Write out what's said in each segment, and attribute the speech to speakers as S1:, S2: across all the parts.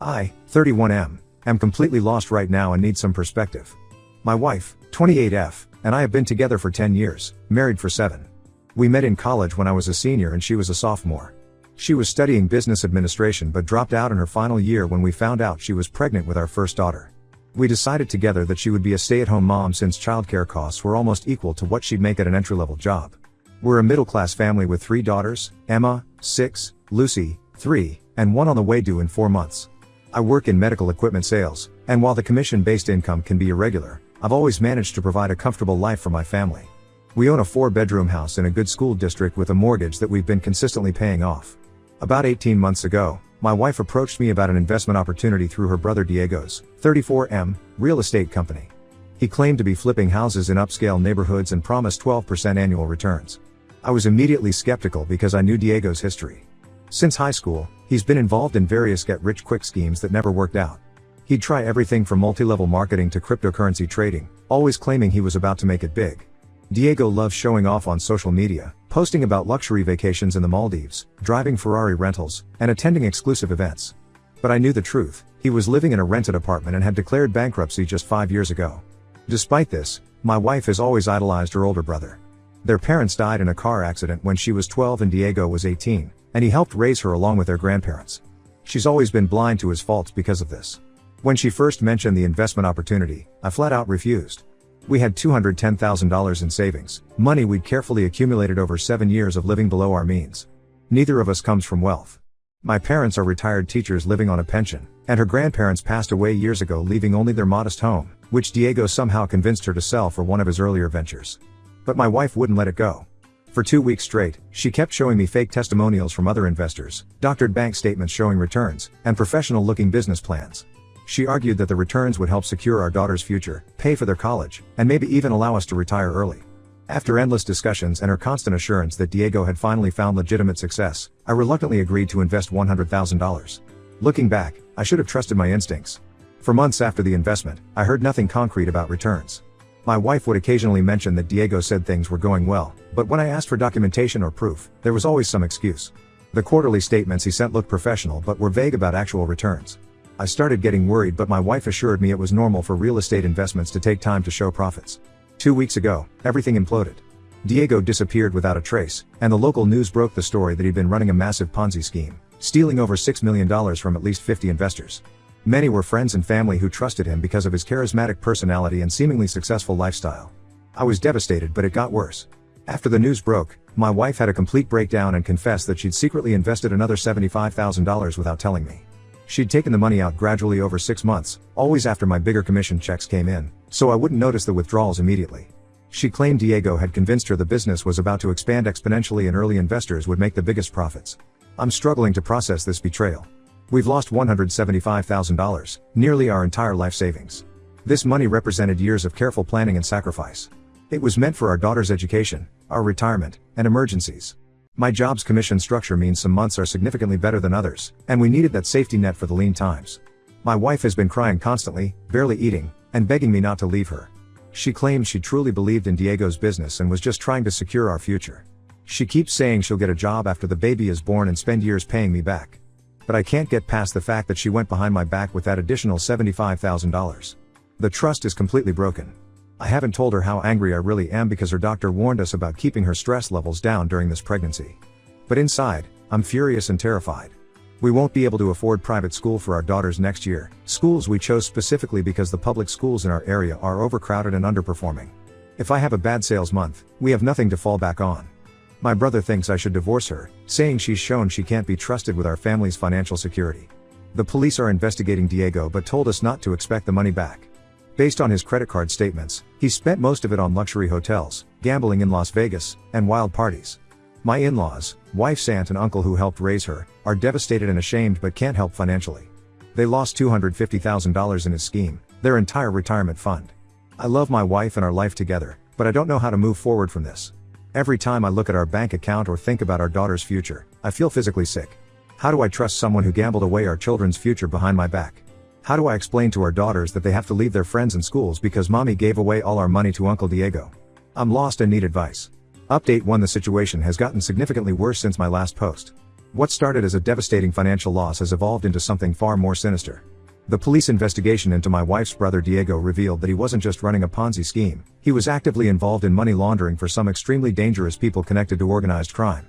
S1: I, 31M, am completely lost right now and need some perspective. My wife, 28F, and I have been together for 10 years, married for 7. We met in college when I was a senior and she was a sophomore. She was studying business administration but dropped out in her final year when we found out she was pregnant with our first daughter. We decided together that she would be a stay-at-home mom since childcare costs were almost equal to what she'd make at an entry-level job. We're a middle-class family with 3 daughters, Emma, 6, Lucy, 3, and 1 on the way due in 4 months. I work in medical equipment sales, and while the commission-based income can be irregular, I've always managed to provide a comfortable life for my family. We own a 4-bedroom house in a good school district with a mortgage that we've been consistently paying off. About 18 months ago, my wife approached me about an investment opportunity through her brother Diego's, 34M, real estate company. He claimed to be flipping houses in upscale neighborhoods and promised 12% annual returns. I was immediately skeptical because I knew Diego's history. Since high school, he's been involved in various get-rich-quick schemes that never worked out. He'd try everything from multi-level marketing to cryptocurrency trading, always claiming he was about to make it big. Diego loves showing off on social media, posting about luxury vacations in the Maldives, driving Ferrari rentals, and attending exclusive events. But I knew the truth: he was living in a rented apartment and had declared bankruptcy just 5 years ago. Despite this, my wife has always idolized her older brother. Their parents died in a car accident when she was 12 and Diego was 18. And he helped raise her along with their grandparents. She's always been blind to his faults because of this. When she first mentioned the investment opportunity, I flat out refused. We had $210,000 in savings, money we'd carefully accumulated over 7 years of living below our means. Neither of us comes from wealth. My parents are retired teachers living on a pension, and her grandparents passed away years ago, leaving only their modest home, which Diego somehow convinced her to sell for one of his earlier ventures. But my wife wouldn't let it go. For 2 weeks straight, she kept showing me fake testimonials from other investors, doctored bank statements showing returns, and professional-looking business plans. She argued that the returns would help secure our daughter's future, pay for their college, and maybe even allow us to retire early. After endless discussions and her constant assurance that Diego had finally found legitimate success, I reluctantly agreed to invest $100,000. Looking back, I should have trusted my instincts. For months after the investment, I heard nothing concrete about returns. My wife would occasionally mention that Diego said things were going well, but when I asked for documentation or proof, there was always some excuse. The quarterly statements he sent looked professional but were vague about actual returns. I started getting worried, but my wife assured me it was normal for real estate investments to take time to show profits. 2 weeks ago, everything imploded. Diego disappeared without a trace, and the local news broke the story that he'd been running a massive Ponzi scheme, stealing over $6 million from at least 50 investors. Many were friends and family who trusted him because of his charismatic personality and seemingly successful lifestyle. I was devastated, but it got worse. After the news broke, my wife had a complete breakdown and confessed that she'd secretly invested another $75,000 without telling me. She'd taken the money out gradually over 6 months, always after my bigger commission checks came in, so I wouldn't notice the withdrawals immediately. She claimed Diego had convinced her the business was about to expand exponentially and early investors would make the biggest profits. I'm struggling to process this betrayal. We've lost $175,000, nearly our entire life savings. This money represented years of careful planning and sacrifice. It was meant for our daughter's education, our retirement, and emergencies. My job's commission structure means some months are significantly better than others, and we needed that safety net for the lean times. My wife has been crying constantly, barely eating, and begging me not to leave her. She claims she truly believed in Diego's business and was just trying to secure our future. She keeps saying she'll get a job after the baby is born and spend years paying me back. But I can't get past the fact that she went behind my back with that additional $75,000. The trust is completely broken. I haven't told her how angry I really am because her doctor warned us about keeping her stress levels down during this pregnancy. But inside, I'm furious and terrified. We won't be able to afford private school for our daughters next year, schools we chose specifically because the public schools in our area are overcrowded and underperforming. If I have a bad sales month, we have nothing to fall back on. My brother thinks I should divorce her, saying she's shown she can't be trusted with our family's financial security. The police are investigating Diego but told us not to expect the money back. Based on his credit card statements, he's spent most of it on luxury hotels, gambling in Las Vegas, and wild parties. My in-laws, wife's aunt and uncle who helped raise her, are devastated and ashamed but can't help financially. They lost $250,000 in his scheme, their entire retirement fund. I love my wife and our life together, but I don't know how to move forward from this. Every time I look at our bank account or think about our daughter's future, I feel physically sick. How do I trust someone who gambled away our children's future behind my back? How do I explain to our daughters that they have to leave their friends and schools because mommy gave away all our money to Uncle Diego? I'm lost and need advice. Update 1: The situation has gotten significantly worse since my last post. What started as a devastating financial loss has evolved into something far more sinister. The police investigation into my wife's brother Diego revealed that he wasn't just running a Ponzi scheme, he was actively involved in money laundering for some extremely dangerous people connected to organized crime.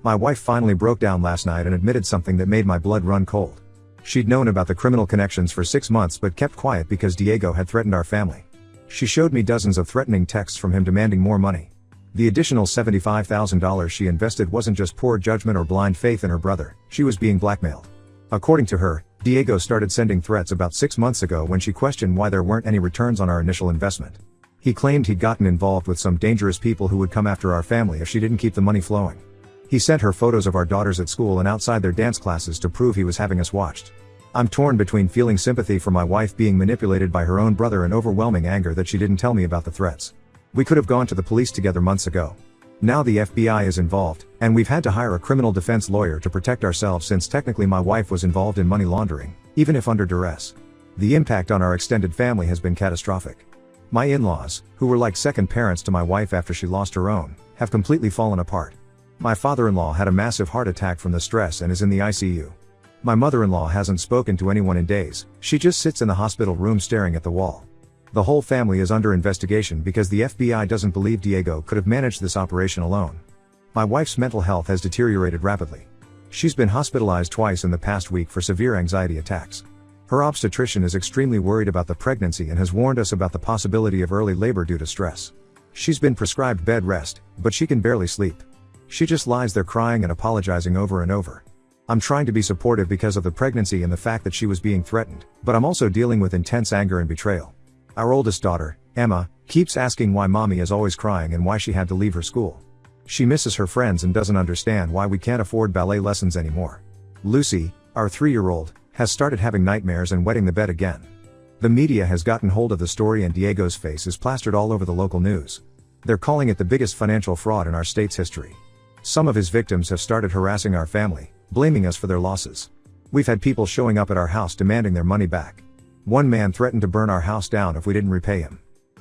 S1: My wife finally broke down last night and admitted something that made my blood run cold. She'd known about the criminal connections for 6 months but kept quiet because Diego had threatened our family. She showed me dozens of threatening texts from him demanding more money. The additional $75,000 she invested wasn't just poor judgment or blind faith in her brother, she was being blackmailed. According to her, Diego started sending threats about 6 months ago when she questioned why there weren't any returns on our initial investment. He claimed he'd gotten involved with some dangerous people who would come after our family if she didn't keep the money flowing. He sent her photos of our daughters at school and outside their dance classes to prove he was having us watched. I'm torn between feeling sympathy for my wife being manipulated by her own brother and overwhelming anger that she didn't tell me about the threats. We could have gone to the police together months ago. Now the FBI is involved, and we've had to hire a criminal defense lawyer to protect ourselves since technically my wife was involved in money laundering, even if under duress. The impact on our extended family has been catastrophic. My in-laws, who were like second parents to my wife after she lost her own, have completely fallen apart. My father-in-law had a massive heart attack from the stress and is in the ICU. My mother-in-law hasn't spoken to anyone in days, she just sits in the hospital room staring at the wall. The whole family is under investigation because the FBI doesn't believe Diego could have managed this operation alone. My wife's mental health has deteriorated rapidly. She's been hospitalized twice in the past week for severe anxiety attacks. Her obstetrician is extremely worried about the pregnancy and has warned us about the possibility of early labor due to stress. She's been prescribed bed rest, but she can barely sleep. She just lies there crying and apologizing over and over. I'm trying to be supportive because of the pregnancy and the fact that she was being threatened, but I'm also dealing with intense anger and betrayal. Our oldest daughter, Emma, keeps asking why mommy is always crying and why she had to leave her school. She misses her friends and doesn't understand why we can't afford ballet lessons anymore. Lucy, our 3-year-old, has started having nightmares and wetting the bed again. The media has gotten hold of the story and Diego's face is plastered all over the local news. They're calling it the biggest financial fraud in our state's history. Some of his victims have started harassing our family, blaming us for their losses. We've had people showing up at our house demanding their money back. One man threatened to burn our house down if we didn't repay him.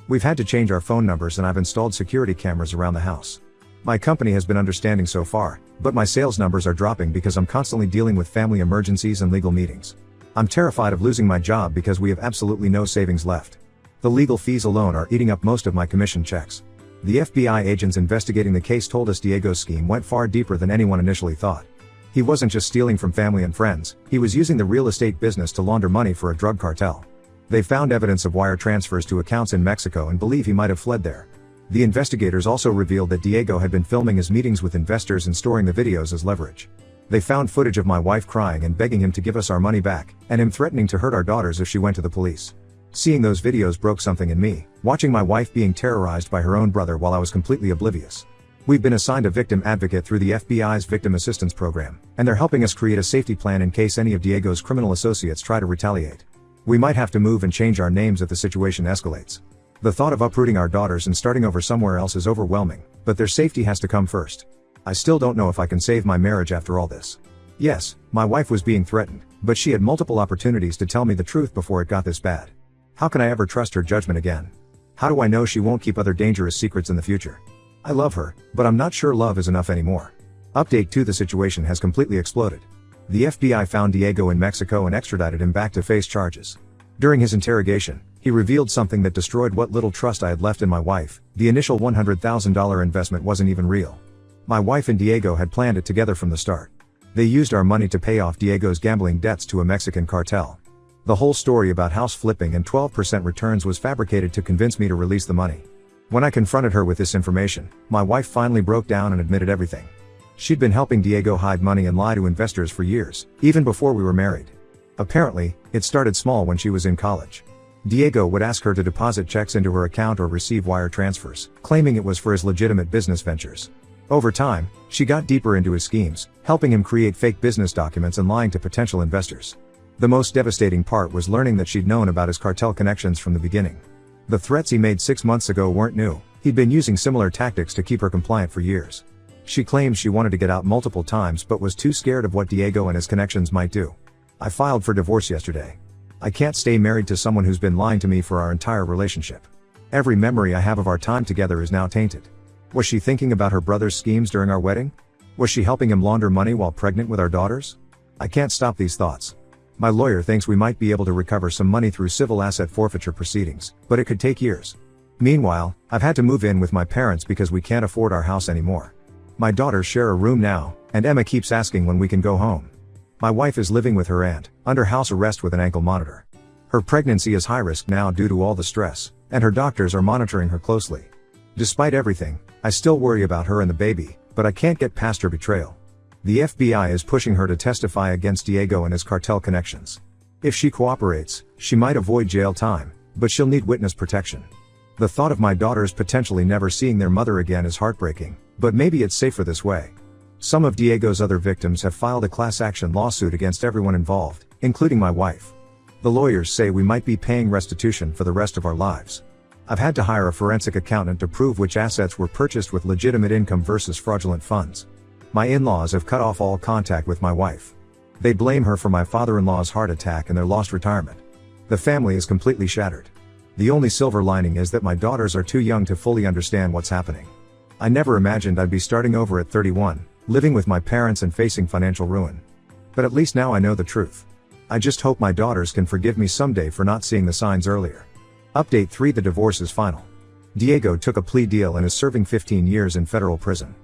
S1: We've had to change our phone numbers and I've installed security cameras around the house. My company has been understanding so far, but my sales numbers are dropping because I'm constantly dealing with family emergencies and legal meetings. I'm terrified of losing my job because we have absolutely no savings left. The legal fees alone are eating up most of my commission checks. The FBI agents investigating the case told us Diego's scheme went far deeper than anyone initially thought. He wasn't just stealing from family and friends, he was using the real estate business to launder money for a drug cartel. They found evidence of wire transfers to accounts in Mexico and believe he might have fled there. The investigators also revealed that Diego had been filming his meetings with investors and storing the videos as leverage. They found footage of my wife crying and begging him to give us our money back, and him threatening to hurt our daughters if she went to the police. Seeing those videos broke something in me, watching my wife being terrorized by her own brother while I was completely oblivious. We've been assigned a victim advocate through the FBI's Victim Assistance Program, and they're helping us create a safety plan in case any of Diego's criminal associates try to retaliate. We might have to move and change our names if the situation escalates. The thought of uprooting our daughters and starting over somewhere else is overwhelming, but their safety has to come first. I still don't know if I can save my marriage after all this. Yes, my wife was being threatened, but she had multiple opportunities to tell me the truth before it got this bad. How can I ever trust her judgment again? How do I know she won't keep other dangerous secrets in the future? I love her, but I'm not sure love is enough anymore. Update 2: The situation has completely exploded. The FBI found Diego in Mexico and extradited him back to face charges. During his interrogation, he revealed something that destroyed what little trust I had left in my wife. The initial $100,000 investment wasn't even real. My wife and Diego had planned it together from the start. They used our money to pay off Diego's gambling debts to a Mexican cartel. The whole story about house flipping and 12% returns was fabricated to convince me to release the money. When I confronted her with this information, my wife finally broke down and admitted everything. She'd been helping Diego hide money and lie to investors for years, even before we were married. Apparently, it started small when she was in college. Diego would ask her to deposit checks into her account or receive wire transfers, claiming it was for his legitimate business ventures. Over time, she got deeper into his schemes, helping him create fake business documents and lying to potential investors. The most devastating part was learning that she'd known about his cartel connections from the beginning. The threats he made 6 months ago weren't new, he'd been using similar tactics to keep her compliant for years. She claims she wanted to get out multiple times but was too scared of what Diego and his connections might do. I filed for divorce yesterday. I can't stay married to someone who's been lying to me for our entire relationship. Every memory I have of our time together is now tainted. Was she thinking about her brother's schemes during our wedding? Was she helping him launder money while pregnant with our daughters? I can't stop these thoughts. My lawyer thinks we might be able to recover some money through civil asset forfeiture proceedings, but it could take years. Meanwhile, I've had to move in with my parents because we can't afford our house anymore. My daughters share a room now, and Emma keeps asking when we can go home. My wife is living with her aunt, under house arrest with an ankle monitor. Her pregnancy is high risk now due to all the stress, and her doctors are monitoring her closely. Despite everything, I still worry about her and the baby, but I can't get past her betrayal. The FBI is pushing her to testify against Diego and his cartel connections. If she cooperates, she might avoid jail time, but she'll need witness protection. The thought of my daughters potentially never seeing their mother again is heartbreaking, but maybe it's safer this way. Some of Diego's other victims have filed a class action lawsuit against everyone involved, including my wife. The lawyers say we might be paying restitution for the rest of our lives. I've had to hire a forensic accountant to prove which assets were purchased with legitimate income versus fraudulent funds. My in-laws have cut off all contact with my wife. They blame her for my father-in-law's heart attack and their lost retirement. The family is completely shattered. The only silver lining is that my daughters are too young to fully understand what's happening. I never imagined I'd be starting over at 31, living with my parents and facing financial ruin. But at least now I know the truth. I just hope my daughters can forgive me someday for not seeing the signs earlier. Update 3: The divorce is final. Diego took a plea deal and is serving 15 years in federal prison.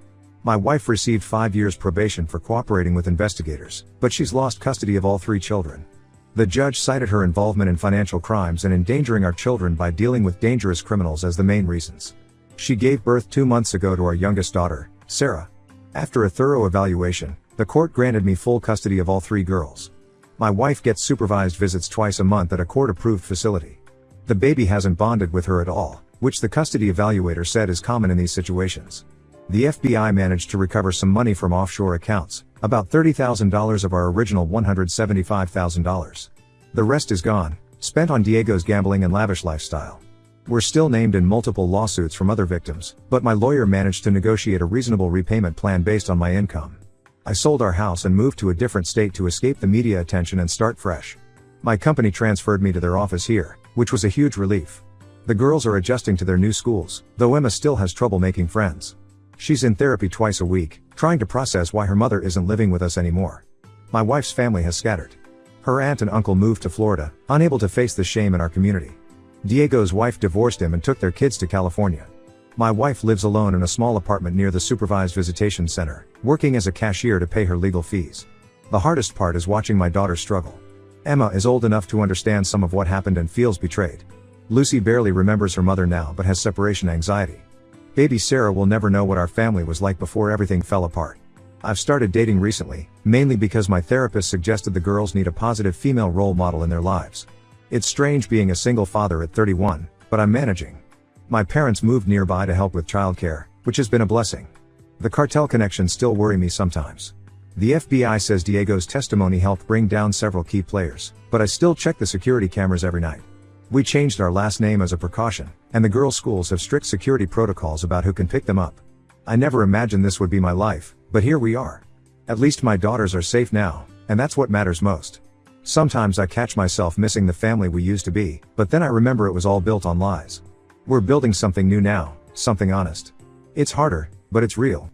S1: My wife received 5 years probation for cooperating with investigators, but she's lost custody of all 3 children. The judge cited her involvement in financial crimes and endangering our children by dealing with dangerous criminals as the main reasons. She gave birth 2 months ago to our youngest daughter, Sarah. After a thorough evaluation, the court granted me full custody of all 3 girls. My wife gets supervised visits twice a month at a court-approved facility. The baby hasn't bonded with her at all, which the custody evaluator said is common in these situations. The FBI managed to recover some money from offshore accounts, about $30,000 of our original $175,000. The rest is gone, spent on Diego's gambling and lavish lifestyle. We're still named in multiple lawsuits from other victims, but my lawyer managed to negotiate a reasonable repayment plan based on my income. I sold our house and moved to a different state to escape the media attention and start fresh. My company transferred me to their office here, which was a huge relief. The girls are adjusting to their new schools, though Emma still has trouble making friends. She's in therapy twice a week, trying to process why her mother isn't living with us anymore. My wife's family has scattered. Her aunt and uncle moved to Florida, unable to face the shame in our community. Diego's wife divorced him and took their kids to California. My wife lives alone in a small apartment near the supervised visitation center, working as a cashier to pay her legal fees. The hardest part is watching my daughter struggle. Emma is old enough to understand some of what happened and feels betrayed. Lucy barely remembers her mother now but has separation anxiety. Baby Sarah will never know what our family was like before everything fell apart. I've started dating recently, mainly because my therapist suggested the girls need a positive female role model in their lives. It's strange being a single father at 31, but I'm managing. My parents moved nearby to help with childcare, which has been a blessing. The cartel connections still worry me sometimes. The FBI says Diego's testimony helped bring down several key players, but I still check the security cameras every night. We changed our last name as a precaution, and the girls' schools have strict security protocols about who can pick them up. I never imagined this would be my life, but here we are. At least my daughters are safe now, and that's what matters most. Sometimes I catch myself missing the family we used to be, but then I remember it was all built on lies. We're building something new now, something honest. It's harder, but it's real.